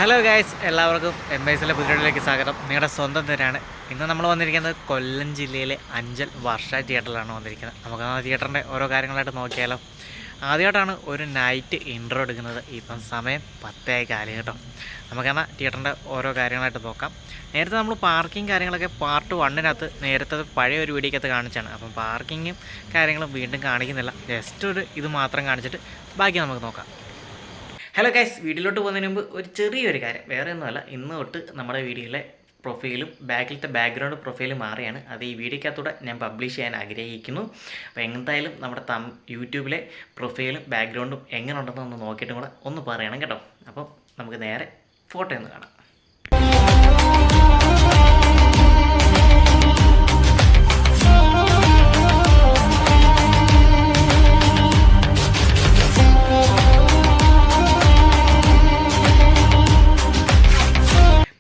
Hello guys, എല്ലാവർക്കും MISലെ പുതിയയിലേക്ക് സ്വാഗതം. നിങ്ങളുടെ സ്വന്തം തരാണ്. ഇന്ന് നമ്മൾ വന്നിരിക്കുന്നത് കൊല്ലം ജില്ലയിലെ അഞ്ചൽ വർഷ തിയേറ്ററിലാണ് വന്നിരിക്കുന്നത്. നമുക്ക് ആ തിയേറ്ററിൻ്റെ ഓരോ കാര്യങ്ങളായിട്ട് നോക്കിയാലോ. ആദ്യമായിട്ടാണ് ഒരു നൈറ്റ് ഇൻട്രോ എടുക്കുന്നത്. ഇപ്പം സമയം 10 കാലം കേട്ടോ. നമുക്കെന്നാൽ തിയേറ്ററിൻ്റെ ഓരോ കാര്യങ്ങളായിട്ട് നോക്കാം. നേരത്തെ നമ്മൾ പാർക്കിംഗ് കാര്യങ്ങളൊക്കെ പാർട്ട് 1 നേരത്തെ പഴയ ഒരു വീഡിയോക്കകത്ത് കാണിച്ചാണ്. അപ്പം പാർക്കിങ്ങും കാര്യങ്ങളും വീണ്ടും കാണിക്കുന്നില്ല. ജസ്റ്റ് ഒരു ഇത് മാത്രം കാണിച്ചിട്ട് ബാക്കി നമുക്ക് നോക്കാം. ഹലോ ഗൈസ്, വീഡിയോയിലോട്ട് പോകുന്നതിന് മുമ്പ് ഒരു ചെറിയൊരു കാര്യം, വേറെ ഒന്നുമല്ല. ഇന്ന് തൊട്ട് നമ്മുടെ വീഡിയോയിലെ പ്രൊഫൈലും ബാക്കിലത്തെ ബാക്ക്ഗ്രൗണ്ട് പ്രൊഫൈലും മാറിയാണ്. അത് ഈ വീഡിയോക്കകത്തൂടെ ഞാൻ പബ്ലിഷ് ചെയ്യാൻ ആഗ്രഹിക്കുന്നു. അപ്പോൾ എന്തായാലും നമ്മുടെ യൂട്യൂബിലെ പ്രൊഫൈലും ബാക്ക്ഗ്രൗണ്ടും എങ്ങനെ ഉണ്ടെന്ന് ഒന്ന് നോക്കിയിട്ടും കൂടെ ഒന്ന് പറയണം കേട്ടോ. അപ്പോൾ നമുക്ക് നേരെ ഫോട്ടോ ഒന്ന് കാണാം.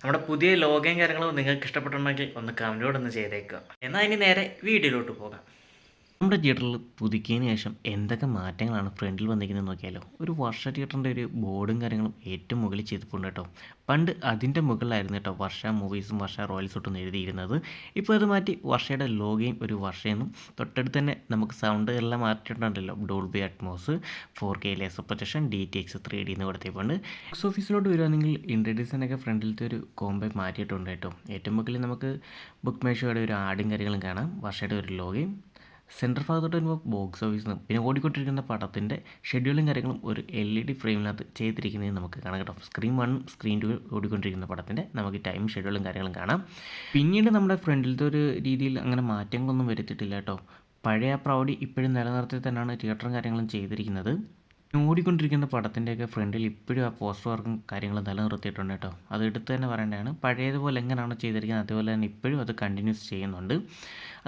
നമ്മുടെ പുതിയ ലോഗോയും കാര്യങ്ങളും നിങ്ങൾക്ക് ഇഷ്ടപ്പെട്ടുണ്ടെങ്കിൽ ഒന്ന് കമൻറ്റോട് ഒന്ന് ചെയ്തേക്കുക. എന്നാൽ ഇനി നേരെ വീഡിയോയിലോട്ട് പോകാം. നമ്മുടെ തിയേറ്ററിൽ പുതുക്കിയതിന് ശേഷം എന്തൊക്കെ മാറ്റങ്ങളാണ് ഫ്രണ്ടിൽ വന്നിരിക്കുന്നത് നോക്കിയാലോ. ഒരു വർഷ തിയേറ്ററിൻ്റെ ഒരു ബോർഡും കാര്യങ്ങളും ഏറ്റവും മുകളിൽ ചെയ്തിട്ടുണ്ട് കേട്ടോ. പണ്ട് അതിൻ്റെ മുകളിലായിരുന്നു കേട്ടോ വർഷ മൂവീസും വർഷ റോയൽസൊട്ടും എഴുതിയിരുന്നത്. ഇപ്പോൾ അത് മാറ്റി വർഷയുടെ ലോഗോയും ഒരു വർഷയെന്നും തൊട്ടടുത്ത് തന്നെ നമുക്ക് സൗണ്ട് എല്ലാം മാറ്റിയിട്ടുണ്ടല്ലോ. Dolby Atmos, 4K laser projection, DTX 3D എന്ന് കൊടുത്തിട്ടുണ്ട്. ബോക്സ് ഓഫീസിലോട്ട് വരുവാണെങ്കിൽ ഇൻട്രഡ്യൂസിനൊക്കെ ഫ്രണ്ടിലത്തെ ഒരു കോംബോ മാറ്റിയിട്ടുണ്ട് കേട്ടോ. ഏറ്റവും മുകളിൽ നമുക്ക് ബുക്ക് മേഷോയുടെ ഒരു ആടും കാര്യങ്ങളും കാണാം, വർഷയുടെ ഒരു ലോഗോയും. സെൻറ്റർ ഭാഗത്തോട്ട് വരുമ്പോൾ ബോക്സ് ഓഫീസിനും പിന്നെ ഓടിക്കൊണ്ടിരിക്കുന്ന പടത്തിൻ്റെ ഷെഡ്യൂളും കാര്യങ്ങളും ഒരു LED ഫ്രെയിമിനകത്ത് ചെയ്തിരിക്കുന്നത് നമുക്ക് കാണാം കേട്ടോ. സ്ക്രീൻ 1 സ്ക്രീൻ 2 ഓടിക്കൊണ്ടിരിക്കുന്ന പടത്തിൻ്റെ നമുക്ക് ടൈം ഷെഡ്യൂളും കാര്യങ്ങളും കാണാം. പിന്നീട് നമ്മുടെ ഫ്രണ്ടിലത്തെ ഒരു രീതിയിൽ അങ്ങനെ മാറ്റങ്ങളൊന്നും വരുത്തിയിട്ടില്ല കേട്ടോ. പഴയ പ്രൗഢി ഇപ്പോഴും നിലനിർത്തി തന്നെയാണ് തിയേറ്ററും കാര്യങ്ങളും ചെയ്തിരിക്കുന്നത്. ഓടിക്കൊണ്ടിരിക്കുന്ന പടത്തിൻ്റെയൊക്കെ ഫ്രണ്ടിൽ ഇപ്പോഴും ആ പോസ്റ്റർ വർക്കും കാര്യങ്ങളും നിലനിർത്തിയിട്ടുണ്ട് കേട്ടോ. അത് എടുത്ത് തന്നെ പറയേണ്ടതാണ്. പഴയതുപോലെ എങ്ങനെയാണോ ചെയ്തിരിക്കുന്നത് അതുപോലെ തന്നെ ഇപ്പോഴും അത് കണ്ടിന്യൂസ് ചെയ്യുന്നുണ്ട്.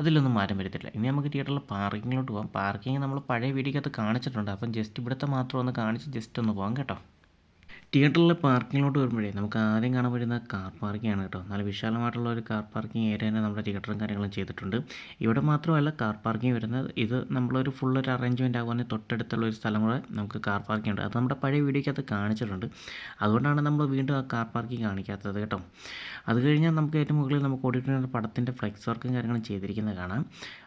അതിലൊന്നും മാറ്റം വരുത്തില്ല. ഇനി നമുക്ക് തിയേറ്ററിൽ പാർക്കിങ്ങിലോട്ട് പോകാം. പാർക്കിങ് നമ്മൾ പഴയ വീഡിയോക്കകത്ത് കാണിച്ചിട്ടുണ്ട്. അപ്പം ജസ്റ്റ് ഇവിടുത്തെ മാത്രം ഒന്ന് കാണിച്ച് ജസ്റ്റ് ഒന്ന് പോകാം കേട്ടോ. തിയേറ്ററിലെ പാർക്കിങ്ങിലോട്ട് വരുമ്പോഴേ നമുക്ക് ആദ്യം കാണാൻ പറ്റുന്ന കാർ പാർക്കിംഗ് ആണ് കേട്ടോ. നല്ല വിശാലമായിട്ടുള്ള ഒരു കാർ പാർക്കിംഗ് ഏരിയ തന്നെ നമ്മുടെ തിയേറ്ററും കാര്യങ്ങളും ചെയ്തിട്ടുണ്ട്. ഇവിടെ മാത്രമല്ല കാർ പാർക്കിംഗ് വരുന്നത്, ഇത് നമ്മളൊരു ഫുള്ളൊരു അറേഞ്ച്മെൻറ്റ് ആകുവാണെങ്കിൽ തൊട്ടടുത്തുള്ള ഒരു സ്ഥലം കൂടെ നമുക്ക് കാർ പാർക്കിംഗ് ഉണ്ട്. അത് നമ്മുടെ പഴയ വീഡിയോക്കകത്ത് കാണിച്ചിട്ടുണ്ട്. അതുകൊണ്ടാണ് നമ്മൾ വീണ്ടും ആ കാർ പാർക്കിംഗ് കാണിക്കാത്തത് കേട്ടോ. അത് കഴിഞ്ഞാൽ നമുക്ക് ഏറ്റവും മുകളിൽ നമുക്ക് ഓടിക്കുന്ന പടത്തിൻ്റെ ഫ്ലെക്സ് വർക്കും കാര്യങ്ങളും ചെയ്തിരിക്കുന്നത് കാണാം.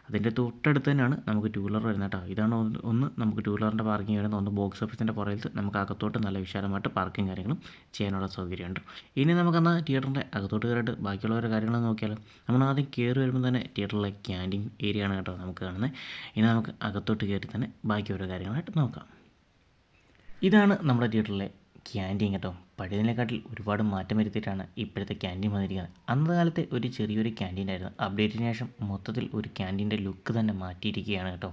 അതിൻ്റെ തൊട്ടടുത്ത് തന്നെയാണ് നമുക്ക് 2 വീലർ വരുന്നത് കേട്ടോ. ഇതാണ് ഒന്ന് നമുക്ക് 2 വീലറിൻ്റെ പാർക്കിംഗ് വരുന്നത്. ഒന്ന് ബോക്സ് ഓഫീസിൻ്റെ പുറകിൽ നമുക്ക് അകത്തോട്ട് നല്ല വിശാലമായിട്ട് പാർക്കിംഗ് കാര്യങ്ങളും ചെയ്യാനുള്ള സൗകര്യമുണ്ട്. ഇനി നമുക്കെന്നാൽ തിയേറ്ററിൻ്റെ അകത്തോട്ട് കയറിയിട്ട് ബാക്കിയുള്ള കാര്യങ്ങൾ നോക്കിയാലോ. നമ്മൾ ആദ്യം കയറി വരുമ്പോൾ തന്നെ തിയേറ്ററിലെ ക്യാൻറ്റീൻ ഏരിയ ആണ് കേട്ടോ നമുക്ക് കാണുന്നത്. ഇനി നമുക്ക് അകത്തോട്ട് കയറി തന്നെ ബാക്കി ഓരോ കാര്യങ്ങളായിട്ട് നോക്കാം. ഇതാണ് നമ്മുടെ തിയേറ്ററിലെ ക്യാൻറ്റീൻ കേട്ടോ. പഴയതിനെക്കാട്ടിൽ ഒരുപാട് മാറ്റം വരുത്തിയിട്ടാണ് ഇപ്പോഴത്തെ ക്യാൻറ്റീൻ വന്നിരിക്കുന്നത്. അന്നത്തെ കാലത്തെ ഒരു ചെറിയൊരു ക്യാൻറ്റീനായിരുന്നു. അപ്ഡേറ്റിന് ശേഷം മൊത്തത്തിൽ ഒരു ക്യാൻറ്റീൻ്റെ ലുക്ക് തന്നെ മാറ്റിയിരിക്കുകയാണ് കേട്ടോ.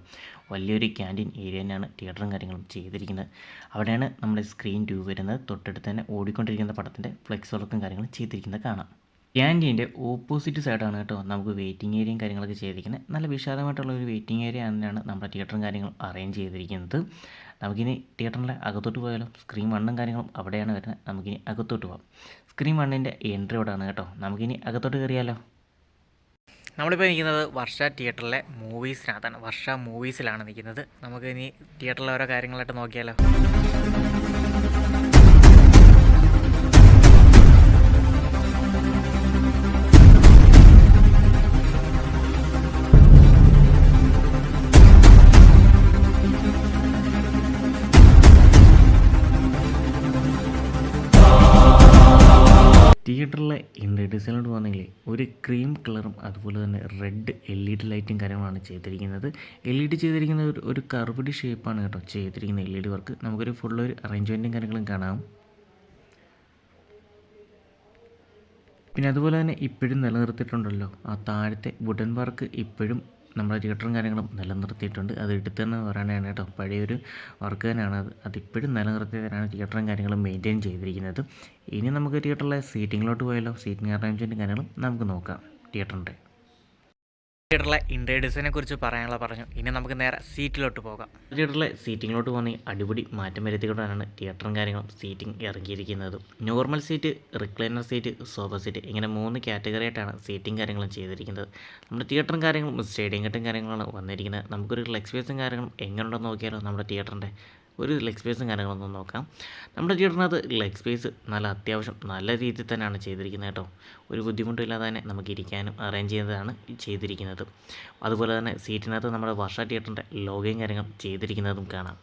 വലിയൊരു ക്യാൻറ്റീൻ ഏരിയ തന്നെയാണ് തിയേറ്ററും കാര്യങ്ങളും ചെയ്തിരിക്കുന്നത്. അവിടെയാണ് നമ്മുടെ സ്ക്രീൻ 2 വരുന്നത്. തൊട്ടടുത്ത് തന്നെ ഓടിക്കൊണ്ടിരിക്കുന്ന പടത്തിൻ്റെ ഫ്ലെക്സ് വർക്കും കാര്യങ്ങളും ചെയ്തിരിക്കുന്നത് കാണാം. ക്യാൻറ്റീൻ്റെ ഓപ്പോസിറ്റ് സൈഡാണ് കേട്ടോ നമുക്ക് വെയിറ്റിംഗ് ഏരിയയും കാര്യങ്ങളൊക്കെ ചെയ്തിരിക്കുന്നത്. നല്ല വിശാലമായിട്ടുള്ള ഒരു വെയിറ്റിംഗ് ഏരിയ തന്നെയാണ് നമ്മുടെ തിയേറ്ററും കാര്യങ്ങളും അറേഞ്ച് ചെയ്തിരിക്കുന്നത്. നമുക്കിനി തിയേറ്ററിൻ്റെ അകത്തോട്ട് പോയാലോ. സ്ക്രീൻ 1 കാര്യങ്ങളും അവിടെയാണ് വരുന്നത്. നമുക്കിനി അകത്തോട്ട് പോകാം. സ്ക്രീൻ 1ൻ്റെ എൻട്രി അവിടെയാണ് കേട്ടോ. നമുക്കിനി അകത്തോട്ട് കയറിയാലോ. നമ്മളിപ്പോൾ നിൽക്കുന്നത് വർഷ തിയേറ്ററിലെ മൂവീസിനകത്താണ്. വർഷ മൂവീസിലാണ് നിൽക്കുന്നത്. നമുക്കിനി തിയേറ്ററിലെ ഓരോ കാര്യങ്ങളായിട്ട് നോക്കിയാലോ. തിയേറ്ററിലെ ഇൻറ്റീരിയർ ഡിസൈനിലോട്ട് വന്നെങ്കിൽ ഒരു ക്രീം കളറും അതുപോലെ തന്നെ റെഡ് LED ലൈറ്റും കാര്യങ്ങളാണ് ചെയ്തിരിക്കുന്നത്. LED ചെയ്തിരിക്കുന്ന ഒരു കർവ്ഡ് ഷേപ്പാണ് കേട്ടോ ചെയ്തിരിക്കുന്ന LED വർക്ക്. നമുക്കൊരു ഫുള്ളൊരു അറേഞ്ച്മെൻറ്റും കാര്യങ്ങളും കാണാം. പിന്നെ അതുപോലെ തന്നെ ഇപ്പോഴും നിലനിർത്തിയിട്ടുണ്ടല്ലോ ആ താഴത്തെ വുഡൻ വർക്ക് ഇപ്പോഴും നമ്മുടെ തിയേറ്ററും കാര്യങ്ങളും നിലനിർത്തിയിട്ടുണ്ട്. അത് എടുത്ത് തന്നെ പറയാനാണ് കേട്ടോ. പഴയൊരു വർക്ക് തന്നെയാണ് അത്. അതിപ്പോഴും നിലനിർത്തിയതിനാണ് തിയേറ്ററും കാര്യങ്ങളും മെയിൻറ്റെയിൻ ചെയ്തിരിക്കുന്നത്. ഇനി നമുക്ക് തിയേറ്ററിലെ സീറ്റിങ്ങിലോട്ട് പോയാലോ. സീറ്റിംഗ് അറേഞ്ച്മെൻറ്റും കാര്യങ്ങളും നമുക്ക് നോക്കാം. തിയേറ്ററിലെ ഇൻറ്റീരിയർ ഡിസൈനെ കുറിച്ച് പറയാനുള്ള പറഞ്ഞു. ഇനി നമുക്ക് നേരെ സീറ്റിലോട്ട് പോകാം. തിയേറ്ററിലെ സീറ്റിങ്ങിലോട്ട് പോകുന്ന അടിപൊളി മാറ്റം വരുത്തിക്കൊണ്ടാണ് തിയേറ്ററും കാര്യങ്ങളും സീറ്റിംഗ് ഇറങ്ങിയിരിക്കുന്നത്. Normal seat, recliner seat, sofa seat ഇങ്ങനെ 3 കാറ്റഗറി ആയിട്ടാണ് സീറ്റിംഗ് കാര്യങ്ങളും ചെയ്തിരിക്കുന്നത്. നമ്മുടെ തിയേറ്ററും കാര്യങ്ങളും സ്റ്റേഡിയം കെട്ടും കാര്യങ്ങളാണ് വന്നിരിക്കുന്നത്. നമുക്കൊരു റിലാക്സ് സ്പേസും കാര്യങ്ങളും എങ്ങനെയുണ്ടെന്ന് നോക്കിയാലോ നമ്മുടെ തിയേറ്ററിൻ്റെ. ഒരു ലെഗ് സ്പേസും കാര്യങ്ങളൊന്നും നോക്കാം. നമ്മുടെ തിയേറ്ററിനകത്ത് ലെഗ് സ്പേസ് നല്ല അത്യാവശ്യം നല്ല രീതിയിൽ തന്നെയാണ് ചെയ്തിരിക്കുന്നത് കേട്ടോ. ഒരു ബുദ്ധിമുട്ടില്ലാതെ തന്നെ നമുക്ക് ഇരിക്കാനും അറേഞ്ച് ചെയ്തതാണ് ചെയ്തിരിക്കുന്നത്. അതുപോലെ തന്നെ സീറ്റിനകത്ത് നമ്മുടെ വർഷ തിയേറ്ററിൻ്റെ ലോഗോയും കാര്യങ്ങളും ചെയ്തിരിക്കുന്നതും കാണാം.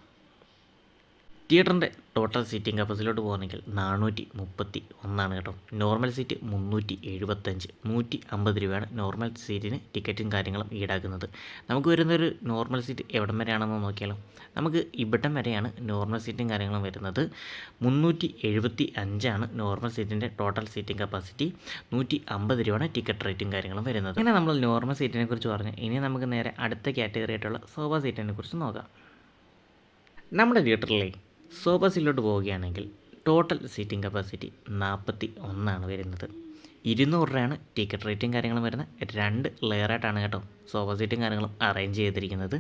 തിയേറ്ററിൻ്റെ ടോട്ടൽ സീറ്റിംഗ് കപ്പാസിറ്റിയിലോട്ട് പോകുകയാണെങ്കിൽ 431 കേട്ടോ. നോർമൽ സീറ്റ് 375, 150 രൂപയാണ് നോർമൽ സീറ്റിന് ടിക്കറ്റും കാര്യങ്ങളും ഈടാക്കുന്നത്. നമുക്ക് വരുന്നൊരു നോർമൽ സീറ്റ് എവിടം വരെയാണെന്ന് നോക്കിയാലോ. നമുക്ക് ഇവിടം വരെയാണ് നോർമൽ സീറ്റും കാര്യങ്ങളും വരുന്നത്. 375 നോർമൽ സീറ്റിൻ്റെ ടോട്ടൽ സീറ്റിംഗ് കപ്പാസിറ്റി. 150 രൂപയാണ് ടിക്കറ്റ് റേറ്റും കാര്യങ്ങളും വരുന്നത്. അങ്ങനെ നമ്മൾ നോർമൽ സീറ്റിനെ കുറിച്ച് പറഞ്ഞു. ഇനി നമുക്ക് നേരെ അടുത്ത കാറ്റഗറി ആയിട്ടുള്ള സോഫ സീറ്റിനെ കുറിച്ച് നോക്കാം. നമ്മുടെ തിയേറ്ററിലെ സോഫ സീറ്റിലോട്ട് പോവുകയാണെങ്കിൽ ടോട്ടൽ സീറ്റിംഗ് കപ്പാസിറ്റി 41 വരുന്നത്. 200 രൂപയാണ് ടിക്കറ്റ് റേറ്റും കാര്യങ്ങളും വരുന്നത്. 2 ലെയറായിട്ടാണ് കേട്ടോ സോഫ സീറ്റും കാര്യങ്ങളും അറേഞ്ച് ചെയ്തിരിക്കുന്നത്.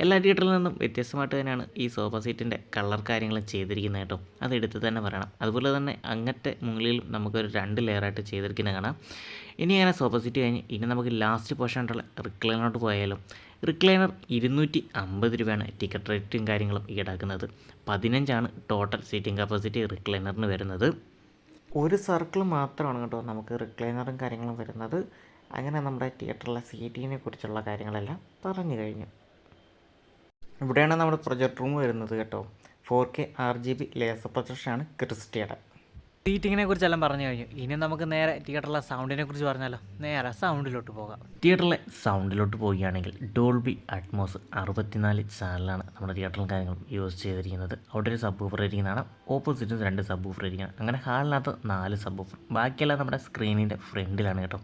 എല്ലാ തിയേറ്ററിൽ നിന്നും വ്യത്യസ്തമായിട്ട് തന്നെയാണ് ഈ സോഫ സീറ്റിൻ്റെ കളർ കാര്യങ്ങളും ചെയ്തിരിക്കുന്നത് കേട്ടോ. അതെടുത്ത് തന്നെ പറയണം. അതുപോലെ തന്നെ അങ്ങനത്തെ മുകളിലും നമുക്കൊരു 2 ലെയറായിട്ട് ചെയ്തിരിക്കുന്നത് കാണാം. ഇനി അങ്ങനെ സോഫ സീറ്റ് കഴിഞ്ഞ് ഇനി നമുക്ക് ലാസ്റ്റ് പോർഷൻ ആയിട്ടുള്ള റിക്ലൈനറിലോട്ട് പോയാലും റിക്ലൈനർ 250 രൂപയാണ് ടിക്കറ്റ് റേറ്റും കാര്യങ്ങളും ഈടാക്കുന്നത്. 15 ടോട്ടൽ സീറ്റിംഗ് കപ്പാസിറ്റി റിക്ലൈനറിന് വരുന്നത്. ഒരു സർക്കിൾ മാത്രമാണ് കേട്ടോ നമുക്ക് റിക്ലൈനറും കാര്യങ്ങളും വരുന്നത്. അങ്ങനെ നമ്മുടെ തിയേറ്ററിലെ സീറ്റിനെ കുറിച്ചുള്ള കാര്യങ്ങളെല്ലാം പറഞ്ഞു കഴിഞ്ഞു. ഇവിടെയാണ് നമ്മുടെ പ്രൊജക്ട് റൂം വരുന്നത് കേട്ടോ. 4K RGB laser പ്രൊജക്ഷനാണ് ക്രിസ്റ്റയുടെ. സീറ്റിങ്ങിനെ കുറിച്ചെല്ലാം പറഞ്ഞു കഴിഞ്ഞു. ഇനി നമുക്ക് നേരെ തിയേറ്ററിലെ സൗണ്ടിനെ കുറിച്ച് പറഞ്ഞാലോ. നേരെ സൗണ്ടിലോട്ട് പോകാം. തിയേറ്ററിലെ സൗണ്ടിലോട്ട് പോവുകയാണെങ്കിൽ ഡോൾബി അറ്റ്മോസ് 64 ചാനലാണ് നമ്മുടെ തിയേറ്ററിൽ കാര്യങ്ങളും യൂസ് ചെയ്തിരിക്കുന്നത്. അവിടെ ഒരു സബ് ഊഫർ ഇരിക്കുന്നതാണ്. ഓപ്പോസിറ്റും 2 സബ് ഊഫർ ഇരിക്കുകയാണ്. അങ്ങനെ ഹാളിനകത്ത് 4 സബ് ഊഫർ. ബാക്കിയെല്ലാം നമ്മുടെ സ്ക്രീനിൻ്റെ ഫ്രണ്ടിലാണ് കേട്ടോ.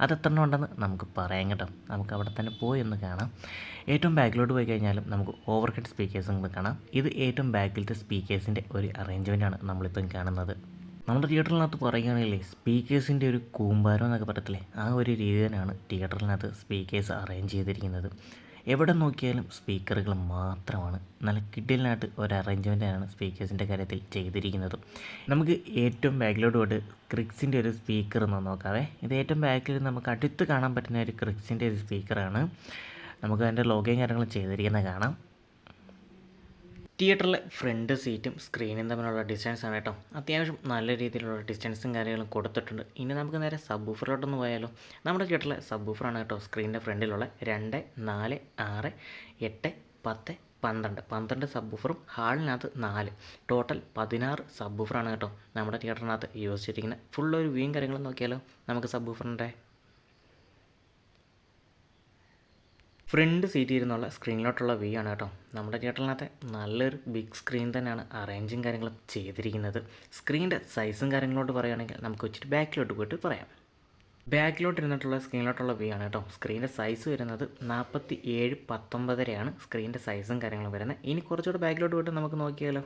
അത് എത്ര ഉണ്ടെന്ന് നമുക്ക് പറയാം കേട്ടോ. നമുക്ക് അവിടെ തന്നെ പോയി ഒന്ന് കാണാം. ഏറ്റവും ബാക്കിലോട്ട് പോയി കഴിഞ്ഞാലും നമുക്ക് ഓവർ ഹെഡ് സ്പീക്കേഴ്സും കാണാം. ഇത് ഏറ്റവും ബാക്കിലത്തെ സ്പീക്കേഴ്സിൻ്റെ ഒരു അറേഞ്ച്മെൻറ്റാണ് നമ്മളിപ്പം കാണുന്നത്. നമ്മുടെ തിയേറ്ററിനകത്ത് പറയുകയാണെങ്കിൽ സ്പീക്കേഴ്സിൻ്റെ ഒരു കൂമ്പാരം എന്നൊക്കെ പറയത്തില്ലേ, ആ ഒരു രീതി തന്നെയാണ് തിയേറ്ററിനകത്ത് സ്പീക്കേഴ്സ് അറേഞ്ച് ചെയ്തിരിക്കുന്നത്. എവിടെ നോക്കിയാലും സ്പീക്കറുകൾ മാത്രമാണ്. നല്ല കിഡിലിനായിട്ട് ഒരു അറേഞ്ച്മെൻറ്റാണ് സ്പീക്കേഴ്സിൻ്റെ കാര്യത്തിൽ ചെയ്തിരിക്കുന്നത്. നമുക്ക് ഏറ്റവും ബാക്കിലോട്ട് പോയിട്ട് ക്രിക്സിൻ്റെ ഒരു സ്പീക്കർ ഒന്ന് നോക്കാവേ. ഇത് ഏറ്റവും ബാക്കിൽ നമുക്ക് അടുത്ത് കാണാൻ പറ്റുന്ന ഒരു ക്രിക്സിൻ്റെ ഒരു സ്പീക്കറാണ്. നമുക്ക് അതിൻ്റെ ലോഗോയും കാര്യങ്ങളും ചെയ്തിരിക്കുന്നത് കാണാം. തിയേറ്ററിലെ ഫ്രണ്ട് സീറ്റും സ്ക്രീനും തമ്മിലുള്ള ഡിസ്റ്റൻസ് ആണ് കേട്ടോ. അത്യാവശ്യം നല്ല രീതിയിലുള്ള ഡിസ്റ്റൻസും കാര്യങ്ങളും കൊടുത്തിട്ടുണ്ട്. ഇനി നമുക്ക് നേരെ സബ് ഊഫറിലോട്ടൊന്ന് പോയാലോ. നമ്മുടെ തിയേറ്ററിലെ സബ് ഊഫറാണ് കേട്ടോ സ്ക്രീനിൻ്റെ ഫ്രണ്ടിലുള്ള 2, 4, 6, 8, 10, 12 സബ് ഊഫറും ഹാളിനകത്ത് 4 ടോട്ടൽ 16 സബ് ഊഫറാണ് കേട്ടോ നമ്മുടെ തിയേറ്ററിനകത്ത് യൂസ് ചെയ്തിരിക്കുന്നത്. ഫുൾ ഒരു വ്യൂയും കാര്യങ്ങളും നോക്കിയാലോ. നമുക്ക് സബ് ഊഫറിൻ്റെ ഫ്രണ്ട് സീറ്റ് ഇരുന്നുള്ള സ്ക്രീനിലോട്ടുള്ള വ്യൂ ആണ് കേട്ടോ. നമ്മുടെ തിയേറ്ററിനകത്തെ നല്ലൊരു ബിഗ് സ്ക്രീൻ തന്നെയാണ് അറേഞ്ചും കാര്യങ്ങളും ചെയ്തിരിക്കുന്നത്. സ്ക്രീനിൻ്റെ സൈസും കാര്യങ്ങളോട്ട് പറയുകയാണെങ്കിൽ നമുക്ക് വെച്ചിട്ട് ബാക്കിലോട്ട് പോയിട്ട് പറയാം. ബാക്കിലോട്ട് ഇരുന്നിട്ടുള്ള സ്ക്രീനിലോട്ടുള്ള വ്യൂ ആണ് കേട്ടോ. സ്ക്രീനിൻ്റെ സൈസ് വരുന്നത് 47:19 സ്ക്രീനിൻ്റെ സൈസും കാര്യങ്ങളും വരുന്നത്. ഇനി കുറച്ചുകൂടെ ബാക്കിലോട്ട് പോയിട്ട് നമുക്ക് നോക്കിയാലോ.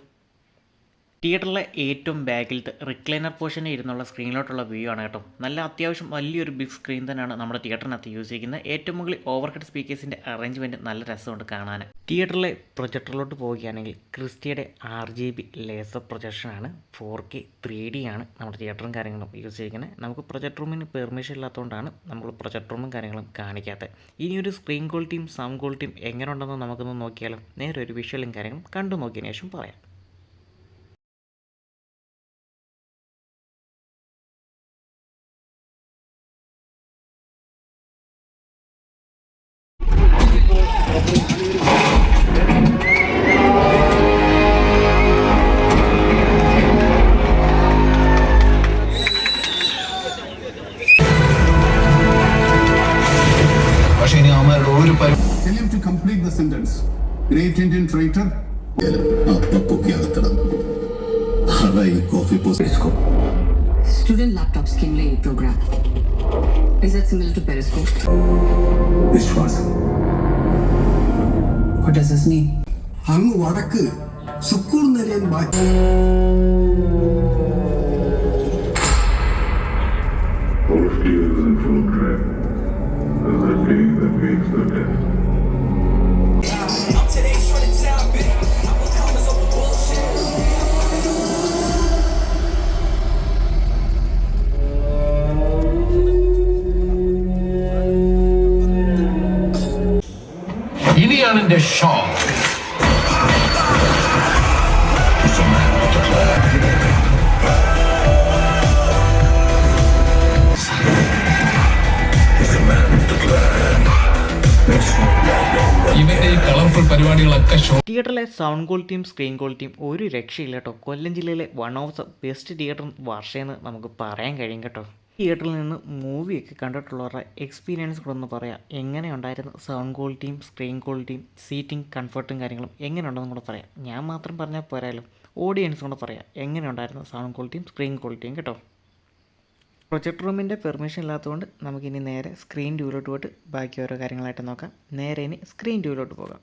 തിയേറ്ററിലെ ഏറ്റവും ബാക്കിലത്തെ റിക്ലൈനർ പോർഷനിൽ ഇരുന്നുള്ള സ്ക്രീനിലോട്ടുള്ള വ്യൂ ആണ് കേട്ടോ. നല്ല അത്യാവശ്യം വലിയൊരു ബിഗ് സ്ക്രീൻ തന്നെയാണ് നമ്മുടെ തിയേറ്ററിനകത്ത് യൂസ് ചെയ്യുന്നത്. ഏറ്റവും മുകളിൽ ഓവർ ഹെഡ് സ്പീക്കേഴ്സിൻ്റെ അറേഞ്ച്മെൻറ്റ് നല്ല രസമുണ്ട് കാണാൻ. തിയേറ്ററിലെ പ്രൊജക്ടറിലോട്ട് പോവുകയാണെങ്കിൽ ക്രിസ്റ്റയുടെ RGB ലേസർ പ്രൊജക്ഷനാണ്. 4K 3D ആണ് നമ്മുടെ തിയേറ്ററും കാര്യങ്ങളും യൂസ് ചെയ്യുന്നത്. നമുക്ക് പ്രൊജക്ട് റൂമിന് പെർമിഷൻ ഇല്ലാത്തതുകൊണ്ടാണ് നമ്മൾ പ്രൊജക്ട് റൂമും കാര്യങ്ങളും കാണിക്കാത്തത്. ഇനി ഒരു സ്ക്രീൻ ക്വാളിറ്റിയും സൗണ്ട് ക്വാളിറ്റിയും എങ്ങനെ ഉണ്ടെന്ന് നമുക്കൊന്ന് നോക്കിയാലും നേരെ ഒരു വിഷ്വലും കാര്യങ്ങളും കണ്ടു നോക്കിയതിന് ശേഷം പറയാം. Tell him to complete the sentence. Great Indian traitor. Student laptop Skimlay program. Is that similar to Periscope? Vishwas. What does this mean? അങ്ങ് വടക്ക് സുക്കൂർ നിലയം ബാക്കി. ഇനിയാണ് എന്റെ ഷോ. കളർഫുൾ പരിപാടികളൊക്കെ ഷോ തിയേറ്ററിലെ സൗണ്ട് ക്വാളിറ്റിയും സ്ക്രീൻ ക്വാളിറ്റിയും ഒരു രക്ഷയില്ല കേട്ടോ. കൊല്ലം ജില്ലയിലെ one of the best theatre വർഷമെന്ന് നമുക്ക് പറയാൻ കഴിയും കേട്ടോ. തിയേറ്ററിൽ നിന്ന് മൂവിയൊക്കെ കണ്ടിട്ടുള്ളവരുടെ എക്സ്പീരിയൻസ് കൂടെ ഒന്ന് പറയാം. എങ്ങനെ ഉണ്ടായിരുന്നു സൗണ്ട് ക്വാളിറ്റിയും സ്ക്രീൻ ക്വാളിറ്റിയും സീറ്റിംഗ് കംഫർട്ടും കാര്യങ്ങളും എങ്ങനെ ഉണ്ടെന്നും കൂടെ പറയാം. ഞാൻ മാത്രം പറഞ്ഞാൽ പോരായാലും ഓഡിയൻസ് കൂടെ പറയാം എങ്ങനെ ഉണ്ടായിരുന്നു സൗണ്ട് ക്വാളിറ്റിയും സ്ക്രീൻ ക്വാളിറ്റിയും കേട്ടോ. പ്രൊജക്ട് റൂമിൻ്റെ പെർമിഷൻ ഇല്ലാത്തതുകൊണ്ട് നമുക്കിനി നേരെ സ്ക്രീൻ ട്യൂവിലോട്ട് പോയിട്ട് ബാക്കി ഓരോ കാര്യങ്ങളായിട്ട് നോക്കാം. നേരെ ഇനി സ്ക്രീൻ ട്യൂവിലോട്ട് പോകാം.